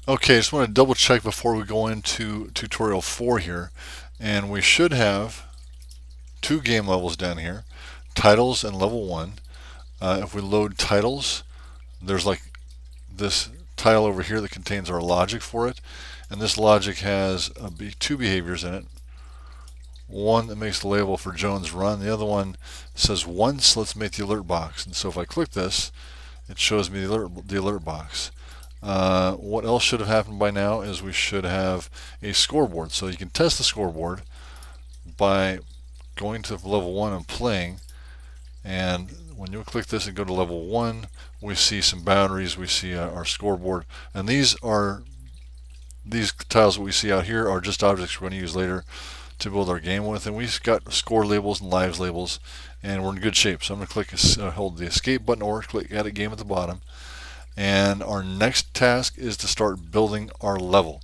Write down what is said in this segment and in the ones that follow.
Okay, I just want to double check before we go into tutorial 4 here. And we should have two game levels down here, titles and level 1. If we load titles, there's like this tile over here that contains our logic for it. And this logic has two behaviors in it. One that makes the label for Jones run. The other one says once, let's make the alert box. And so if I click this, it shows me the alert box. What else should have happened by now is we should have a scoreboard. So you can test the scoreboard by going to level 1 and playing. And when you click this and go to level 1, we see some boundaries, we see our scoreboard. And these tiles that we see out here are just objects we're going to use later to build our game with. And we've got score labels and lives labels, and we're in good shape. So I'm going to click, hold the escape button or click edit game at the bottom. And our next task is to start building our level.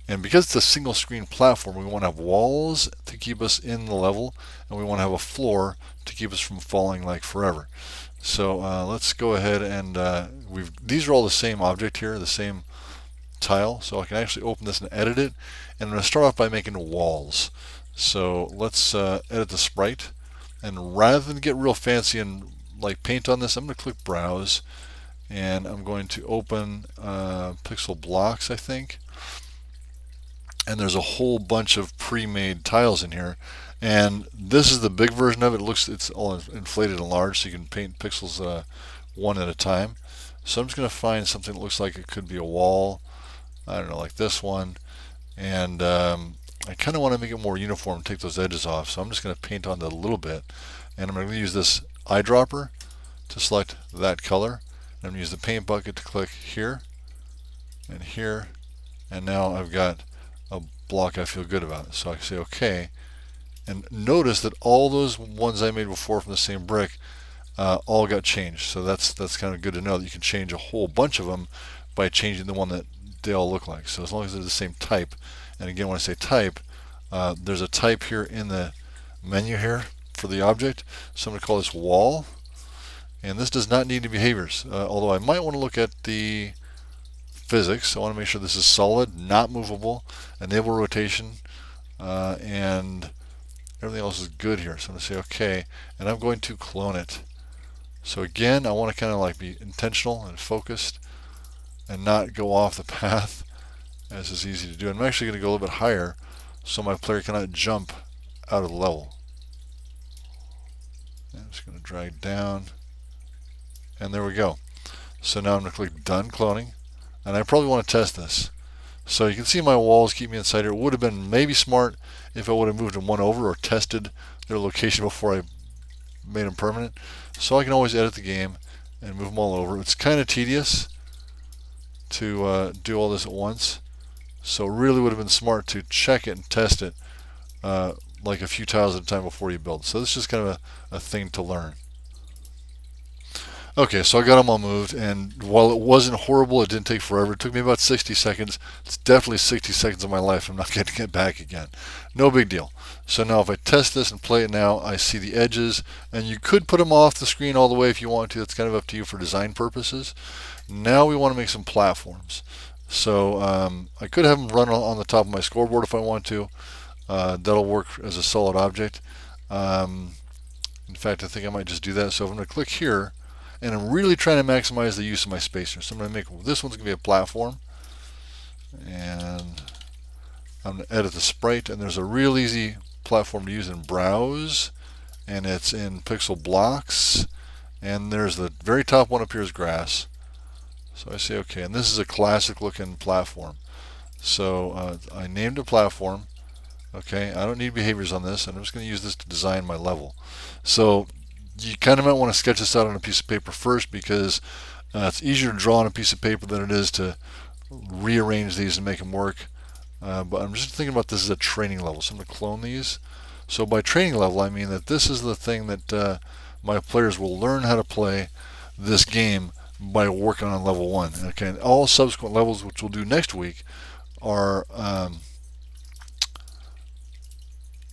And because it's a single screen platform, we want to have walls to keep us in the level, and we want to have a floor to keep us from falling like forever. So let's go ahead and these are all the same object here, the same tile. So I can actually open this and edit it. And I'm going to start off by making walls. So let's edit the sprite. And rather than get real fancy and like paint on this, I'm going to click browse. And I'm going to open Pixel Blocks, I think. And there's a whole bunch of pre-made tiles in here. And this is the big version of it. It's all inflated and large, so you can paint pixels one at a time. So I'm just going to find something that looks like it could be a wall. I don't know, like this one. And I kind of want to make it more uniform, take those edges off. So I'm just going to paint on that a little bit. And I'm going to use this eyedropper to select that color. I'm going to use the paint bucket to click here and here. And now I've got a block I feel good about. So I can say OK. And notice that all those ones I made before from the same brick all got changed. So that's kind of good to know that you can change a whole bunch of them by changing the one that they all look like. So as long as they're the same type. And again, when I say type, there's a type here in the menu here for the object. So I'm going to call this wall. And this does not need any behaviors, although I might want to look at the physics. I want to make sure this is solid, not movable, enable rotation, and everything else is good here. So I'm going to say OK, and I'm going to clone it. So again, I want to kind of like be intentional and focused and not go off the path, as is easy to do. And I'm actually going to go a little bit higher so my player cannot jump out of the level. And I'm just going to drag down. And there we go. So now I'm going to click Done Cloning. And I probably want to test this. So you can see my walls keep me inside here. It would have been maybe smart if I would have moved them one over or tested their location before I made them permanent. So I can always edit the game and move them all over. It's kind of tedious to do all this at once. So it really would have been smart to check it and test it like a few tiles at a time before you build. So this is just kind of a thing to learn. Okay, so I got them all moved, and while it wasn't horrible, it didn't take forever. It took me about 60 seconds. It's definitely 60 seconds of my life. I'm not getting it back again. No big deal. So now if I test this and play it now, I see the edges, and you could put them off the screen all the way if you want to. That's kind of up to you for design purposes. Now we want to make some platforms. So I could have them run on the top of my scoreboard if I want to. That'll work as a solid object. In fact, I think I might just do that. So I'm going to click here, and I'm really trying to maximize the use of my spacer. So I'm going to make this one's going to be a platform, and I'm going to edit the sprite. And there's a real easy platform to use in Browse, and it's in Pixel Blocks. And there's the very top one up here is grass. So I say OK, and this is a classic looking platform. So I named a platform. Okay, I don't need behaviors on this, and I'm just going to use this to design my level. So you kind of might want to sketch this out on a piece of paper first, because it's easier to draw on a piece of paper than it is to rearrange these and make them work. But I'm just thinking about this as a training level, so I'm going to clone these. So by training level, I mean that this is the thing that my players will learn how to play this game by working on level 1. Okay, and all subsequent levels, which we'll do next week, are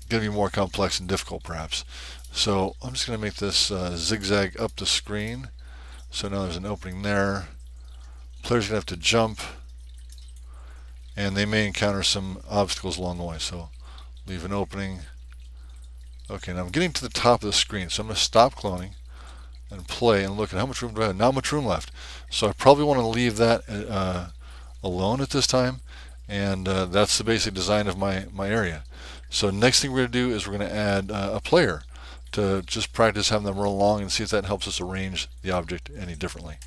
going to be more complex and difficult perhaps. So I'm just going to make this zigzag up the screen. So now there's an opening there. Player's going to have to jump and they may encounter some obstacles along the way. So leave an opening. Okay, now I'm getting to the top of the screen, so I'm going to stop cloning and play and look at how much room do I have. Not much room left. So I probably want to leave that alone at this time, and that's the basic design of my area. So next thing we're going to do is we're going to add a player to just practice having them run along and see if that helps us arrange the object any differently.